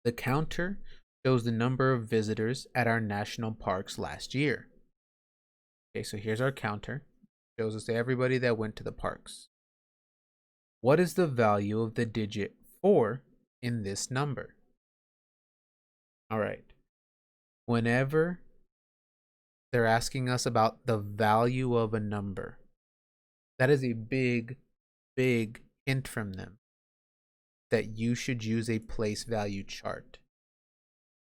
The counter shows the number of visitors at our national parks last year. Okay, so here's our counter. It shows us everybody that went to the parks. What is the value of the digit 4 in this number? All right. Whenever they're asking us about the value of a number, that is a big, big hint from them that you should use a place value chart.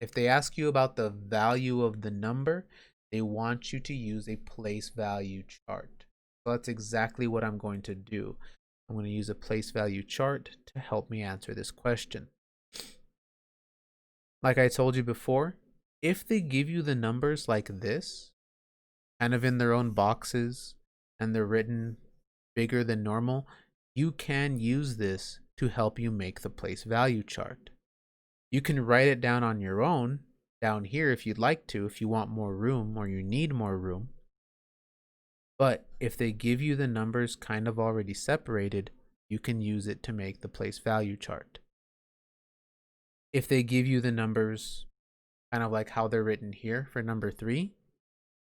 If they ask you about the value of the number, they want you to use a place value chart. So that's exactly what I'm going to do. I'm going to use a place value chart to help me answer this question. Like I told you before, if they give you the numbers like this, kind of in their own boxes, and they're written bigger than normal, you can use this to help you make the place value chart. You can write it down on your own down here if you'd like to, if you want more room or you need more room. But if they give you the numbers kind of already separated, you can use it to make the place value chart. If they give you the numbers kind of like how they're written here for number 3,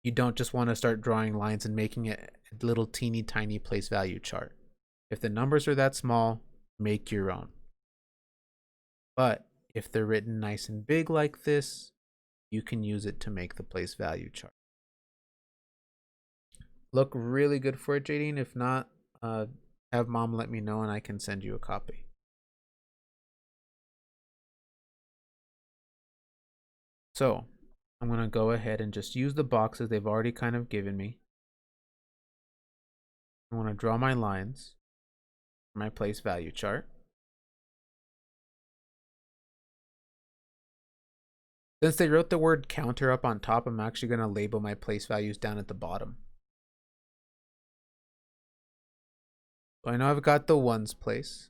you don't just want to start drawing lines and making it a little teeny tiny place value chart. If the numbers are that small, make your own. But if they're written nice and big like this, you can use it to make the place value chart. Look really good for it, Jadine. If not, have mom let me know and I can send you a copy. So I'm going to go ahead and just use the boxes they've already kind of given me. I want to draw my lines for my place value chart. Since they wrote the word counter up on top, I'm actually going to label my place values down at the bottom. So I know I've got the ones place.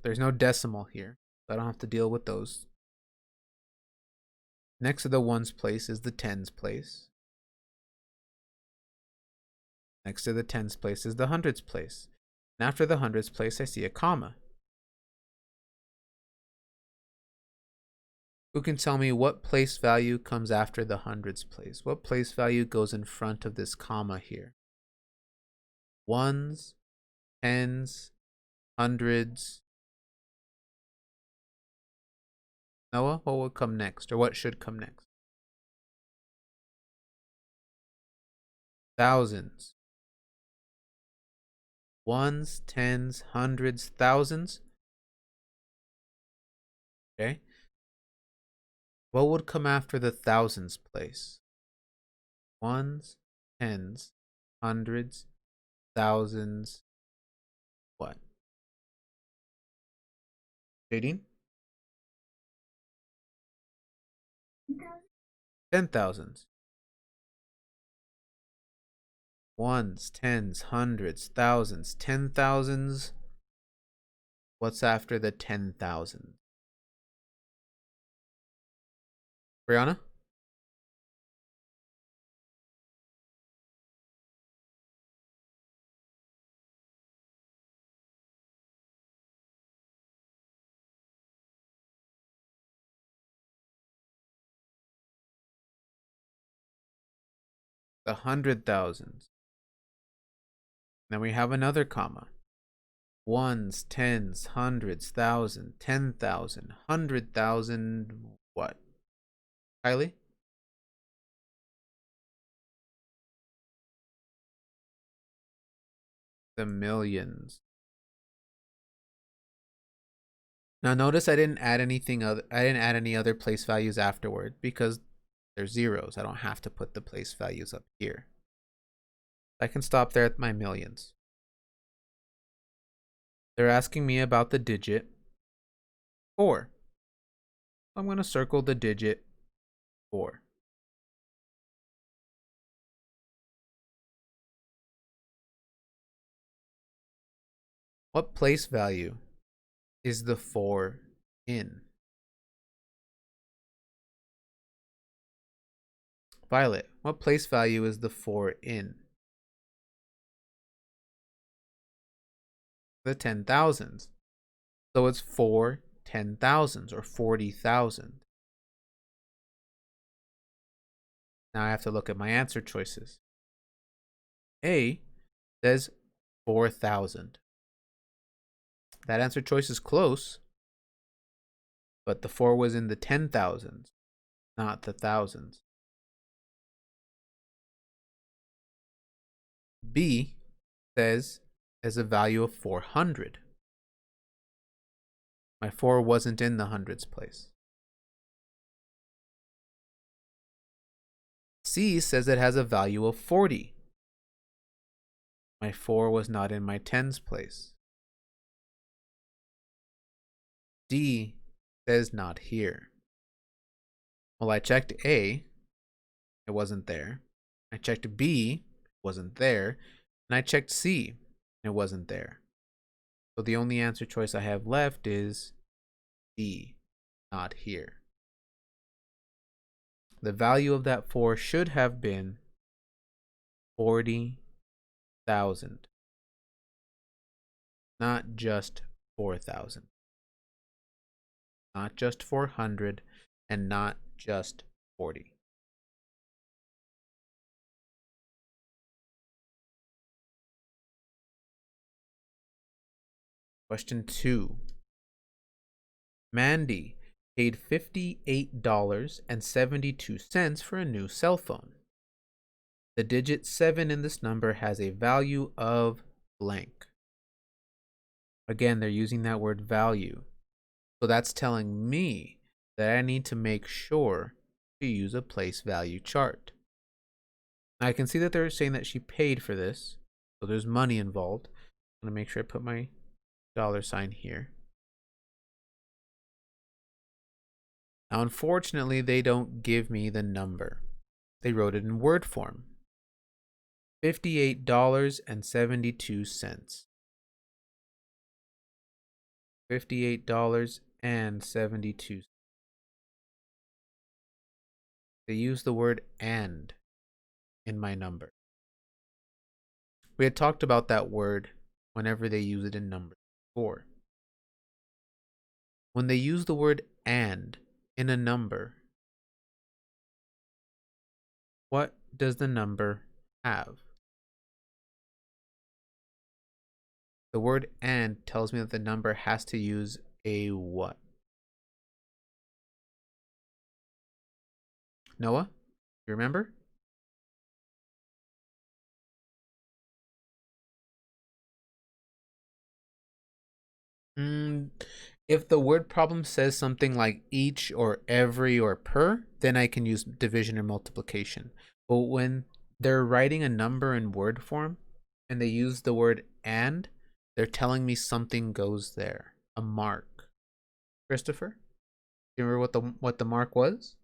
There's no decimal here, so I don't have to deal with those. Next to the ones place is the tens place. Next to the tens place is the hundreds place. And after the hundreds place, I see a comma. Who can tell me what place value comes after the hundreds place? What place value goes in front of this comma here? Ones, tens, hundreds. Noah, what will come next, or what should come next? Thousands. Ones, tens, hundreds, thousands. Okay. What would come after the thousands place? Ones, tens, hundreds, thousands. What? Jadine? 10,000s. Ones, tens, hundreds, thousands, 10,000s. What's after the 10,000? Brianna? The 100,000s. Then we have another comma. Ones, tens, hundreds, thousand, 10,000, 100,000. What? Kylie? The millions. Now notice I didn't add anything other. I didn't add any other place values afterward because they're zeros. I don't have to put the place values up here. I can stop there at my millions. They're asking me about the digit 4. I'm going to circle the digit 4. What place value is the 4 in? Violet, what place value is the 4 in? The 10,000s. So it's 4 10,000s or 40,000. Now I have to look at my answer choices. A says 4,000. That answer choice is close, but the 4 was in the 10,000s, not the thousands. B says there's a value of 400. My 4 wasn't in the hundreds place. C says it has a value of 40. My 4 was not in my tens place. D says not here. Well, I checked A, it wasn't there. I checked B, wasn't there. And I checked C, it wasn't there. So the only answer choice I have left is D, not here. The value of that 4 should have been 40,000, not just 4,000. Not just 400 and not just 40. Question 2. Mandy paid $58.72 for a new cell phone. The digit 7 in this number has a value of blank. Again, they're using that word value. So that's telling me that I need to make sure to use a place value chart. I can see that they're saying that she paid for this, so there's money involved. I'm going to make sure I put my $sign here. Now, unfortunately, they don't give me the number. They wrote it in word form. $58.72. $58.72. They use the word and in my number. We had talked about that word whenever they use it in numbers before. When they use the word and in a number, what does the number have? The word and tells me that the number has to use a what? Noah, you remember? If the word problem says something like each or every or per, then I can use division or multiplication. But when they're writing a number in word form and they use the word and, they're telling me something goes there. A mark. Christopher, do you remember what the mark was?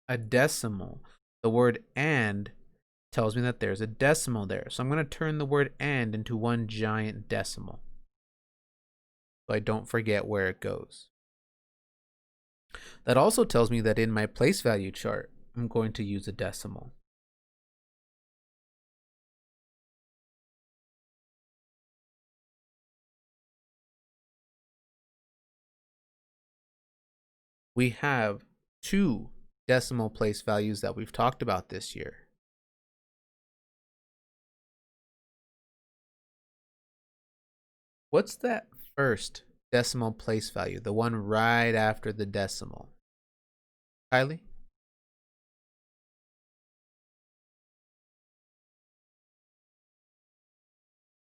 A decimal. The word and tells me that there's a decimal there. So I'm going to turn the word and into one giant decimal, so I don't forget where it goes. That also tells me that in my place value chart, I'm going to use a decimal. We have 2 decimal place values that we've talked about this year. What's that first decimal place value, the one right after the decimal? Kylie?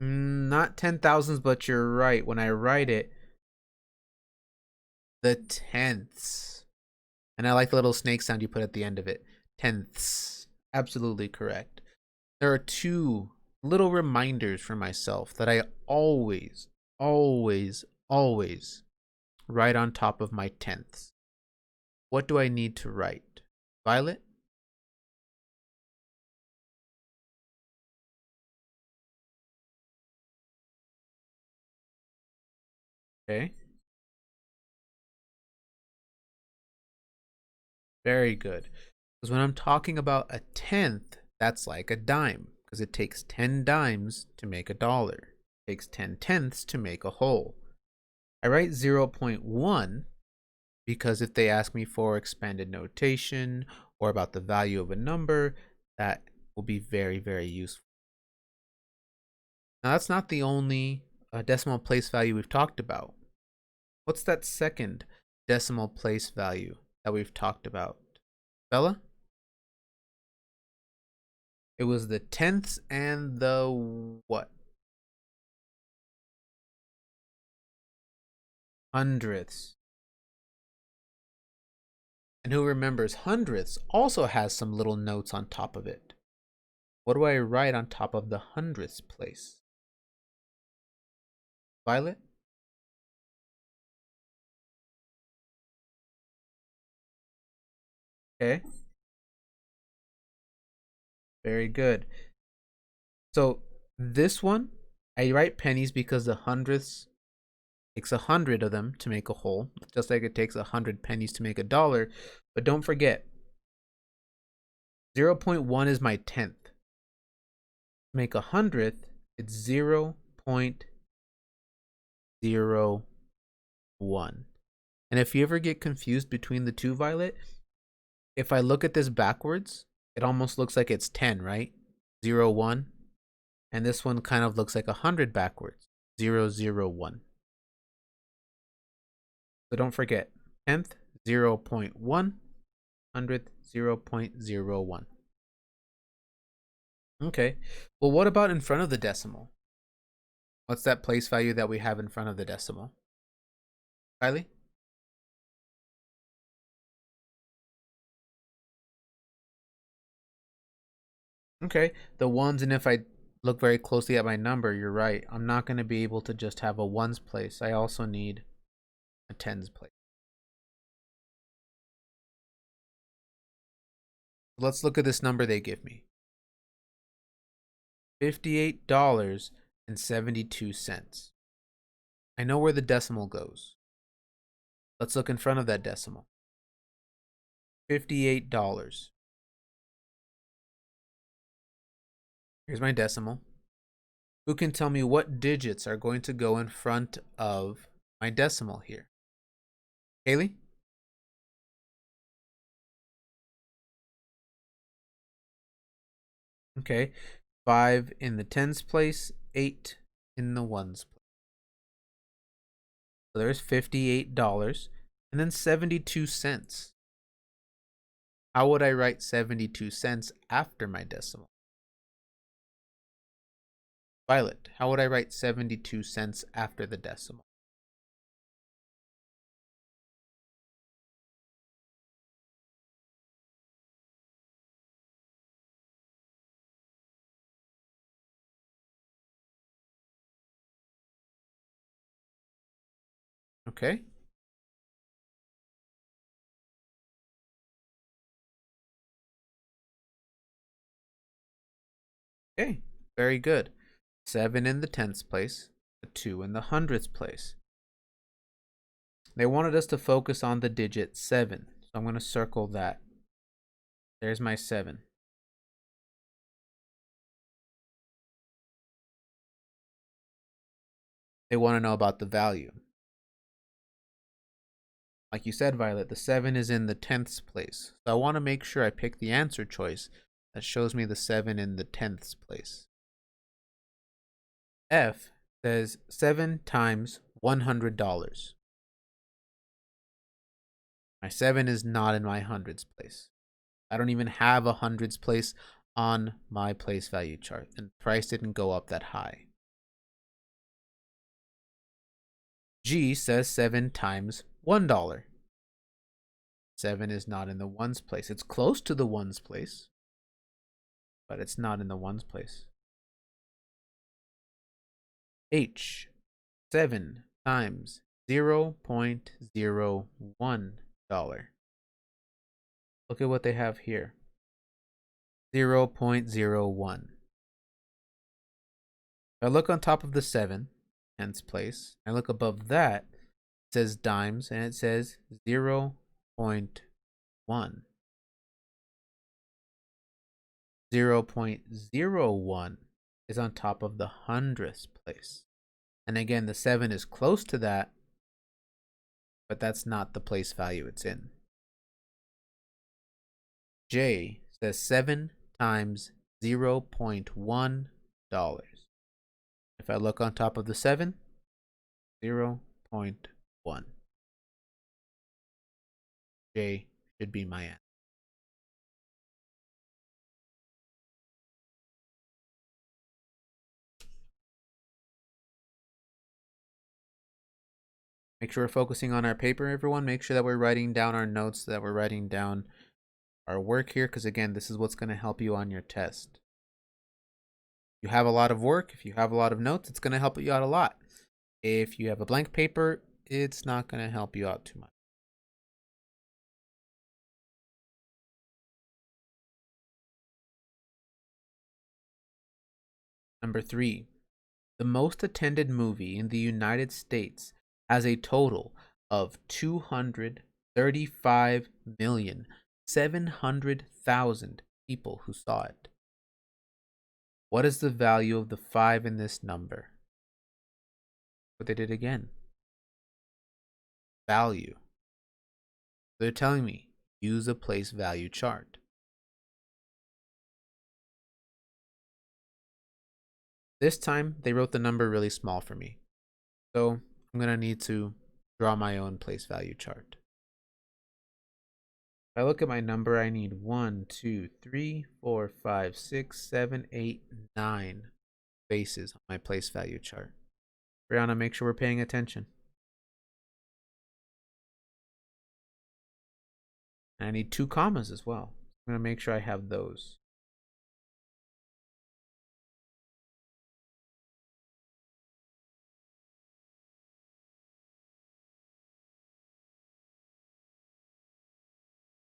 Not 10,000s, but you're right. When I write it, the tenths. And I like the little snake sound you put at the end of it. Tenths. Absolutely correct. There are 2 little reminders for myself that I always write on top of my tenths. What do I need to write? Violet? Okay. Very good. Because when I'm talking about a tenth, that's like a dime, because it takes 10 dimes to make a dollar. takes 10 tenths to make a whole. I write 0.1 because if they ask me for expanded notation or about the value of a number, that will be very, very useful. Now, that's not the only decimal place value we've talked about. What's that second decimal place value that we've talked about? Bella? It was the tenths and the what? Hundredths. And who remembers hundredths also has some little notes on top of it. What do I write on top of the hundredths place? Violet? Okay. Very good. So this one, I write pennies because the hundredths takes 100 of them to make a whole, just like it takes 100 pennies to make a dollar. But don't forget, 0.1 is my tenth. To make a hundredth, it's 0.01. And if you ever get confused between the two, Violet, if I look at this backwards, it almost looks like it's 10, right? 0, 1. And this one kind of looks like 100 backwards. 0, 0, 1. So don't forget, 10th, 0.1, 100th, 0.01. Okay, well, what about in front of the decimal? What's that place value that we have in front of the decimal? Kylie? Okay, the ones, and if I look very closely at my number, you're right. I'm not going to be able to just have a ones place. I also need a tens place. Let's look at this number they give me. $58.72. I know where the decimal goes. Let's look in front of that decimal. $58. Here's my decimal. Who can tell me what digits are going to go in front of my decimal here? Haley? Okay. 5 in the tens place, 8 in the ones place. So there's $58 and then 72 cents. How would I write 72 cents after my decimal? Violet, how would I write 72 cents after the decimal? Okay. Okay, very good. 7 in the tens place, a 2 in the hundredths place. They wanted us to focus on the digit 7, so I'm going to circle that. There's my 7. They want to know about the value. Like you said, Violet, the 7 is in the tenths place. So I want to make sure I pick the answer choice that shows me the 7 in the tenths place. F says 7 times $100. My 7 is not in my hundreds place. I don't even have a hundreds place on my place value chart, and price didn't go up that high. G says 7 times $1. 7 is not in the ones place. It's close to the ones place, but it's not in the ones place. H, 7 times $0.01. Look at what they have here. 0.01. If I look on top of the 7, tens place, I look above that, it says dimes, and it says 0.1. 0.01 is on top of the hundredths place. And again, the 7 is close to that, but that's not the place value it's in. J says 7 times $0.1. If I look on top of the 7, 0.1. J should be my answer. Make sure we're focusing on our paper, everyone. Make sure that we're writing down our notes, that we're writing down our work here, because again, this is what's going to help you on your test. You have a lot of work. If you have a lot of notes, it's going to help you out a lot. If you have a blank paper, it's not going to help you out too much. Number 3, the most attended movie in the United States has a total of 235,700,000 people who saw it. What is the value of the 5 in this number? But they did again. Value. They're telling me use a place value chart. This time they wrote the number really small for me, so I'm going to need to draw my own place value chart. If I look at my number, I need 1, 2, 3, 4, 5, 6, 7, 8, 9 spaces on my place value chart. Brianna, make sure we're paying attention. And I need 2 commas as well. I'm going to make sure I have those.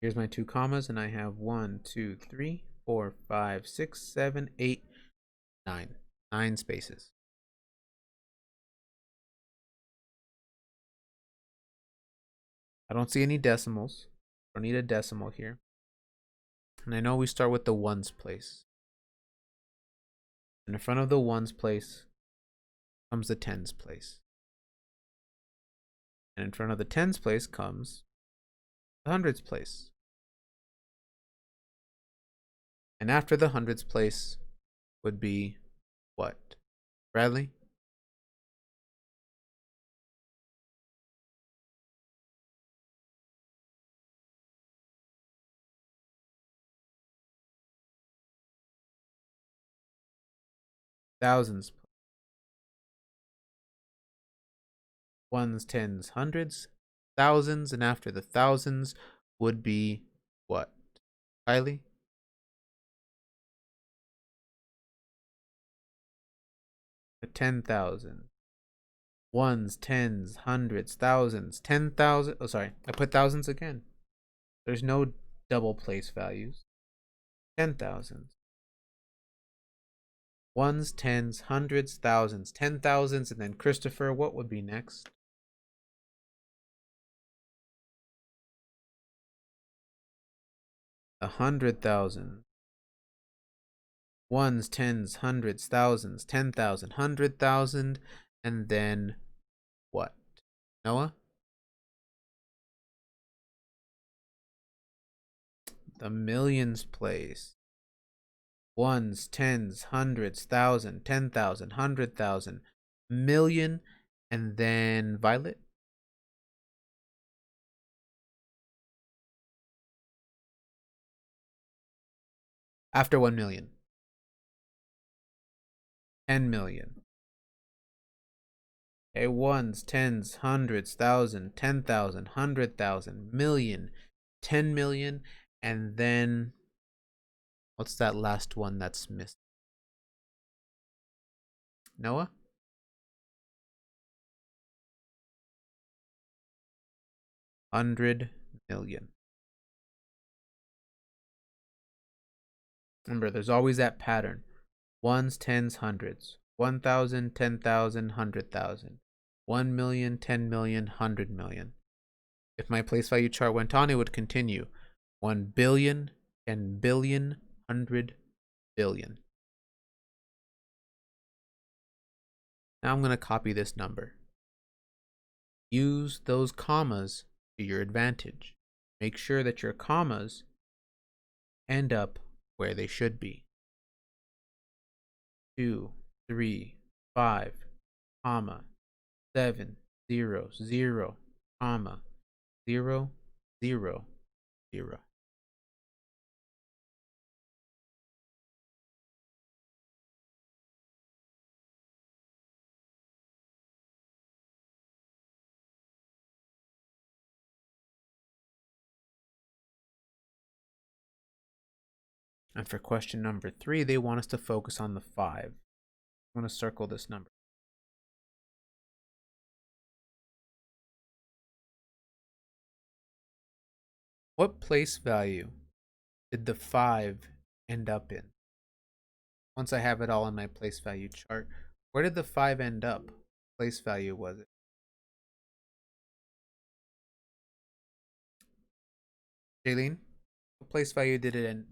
Here's my 2 commas, and I have 1, 2, 3, 4, 5, 6, 7, 8, 9. 9 spaces. I don't see any decimals. Don't need a decimal here. And I know we start with the ones place. And in front of the ones place comes the tens place. And in front of the tens place comes the hundreds place. And after the hundreds place would be what? Bradley? Thousands. Ones, tens, hundreds, thousands, and after the thousands would be what? Kylie? The 10,000. Ones, tens, hundreds, thousands, 10,000. Oh, sorry. I put thousands again. There's no double place values. 10,000s. Ones, tens, hundreds, thousands, 10,000s, and then Christopher, what would be next? A 100,000. Ones, tens, hundreds, thousands, 10,000, 100,000, and then what? Noah? The millions place. Ones, tens, hundreds, thousand, 10,000, 100,000, million, and then Violet. After 1 million. 10 million. Okay, ones, tens, hundreds, thousand, 10,000, 100,000, million, 10 million, and then what's that last one that's missed? Noah? $100 million. Remember, there's always that pattern. Ones, tens, hundreds. 1,000, 10,000, 100,000. 1 million, 10 million, 100 million. If my place value chart went on, it would continue. 1 billion, 10 billion, 100 billion. Now I'm going to copy this number. Use those commas to your advantage. Make sure that your commas end up where they should be. 2, 3, 5, comma, 7, 0, 0, comma, 0, 0, 0. And for question number 3, they want us to focus on the 5. I'm going to circle this number. What place value did the 5 end up in? Once I have it all in my place value chart, where did the 5 end up? Place value was it? Jaylene, what place value did it end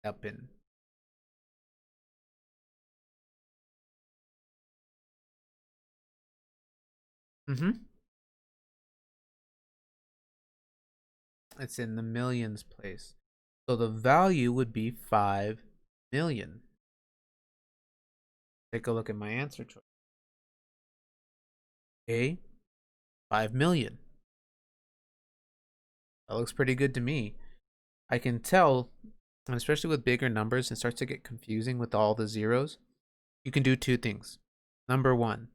up in? It's in the millions place. So the value would be 5 million. Take a look at my answer choice. A, 5 million. That looks pretty good to me. I can tell, and especially with bigger numbers, it starts to get confusing with all the zeros. You can do two things. Number one,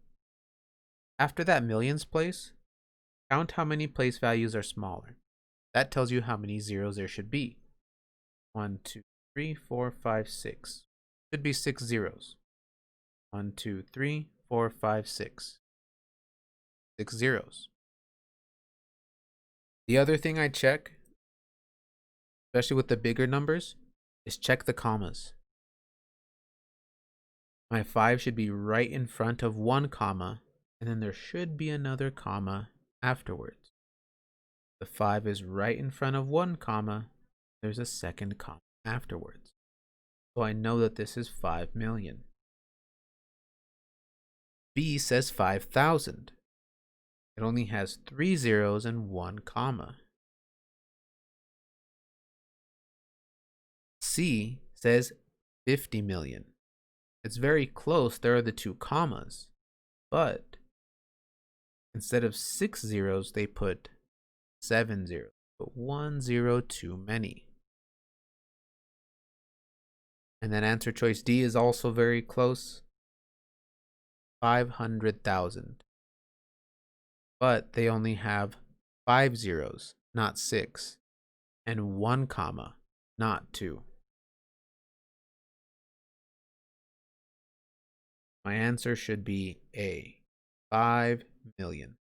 after that millions place, count how many place values are smaller. That tells you how many zeros there should be. 1, 2, 3, 4, 5, 6. Should be 6 zeros. 1, 2, 3, 4, 5, 6. 6 zeros. The other thing I check, especially with the bigger numbers, is check the commas. My 5 should be right in front of one comma, and then there should be another comma afterwards. The 5 is right in front of one comma, there's a second comma afterwards. So I know that this is 5 million. B says 5,000. It only has 3 zeros and 1 comma. C says 50 million. It's very close, there are the 2 commas, but instead of 6 zeros, they put 7 zeros, but 1 zero too many. And then answer choice D is also very close, 500,000. But they only have 5 zeros, not 6, and 1 comma, not 2. My answer should be A, 5 million.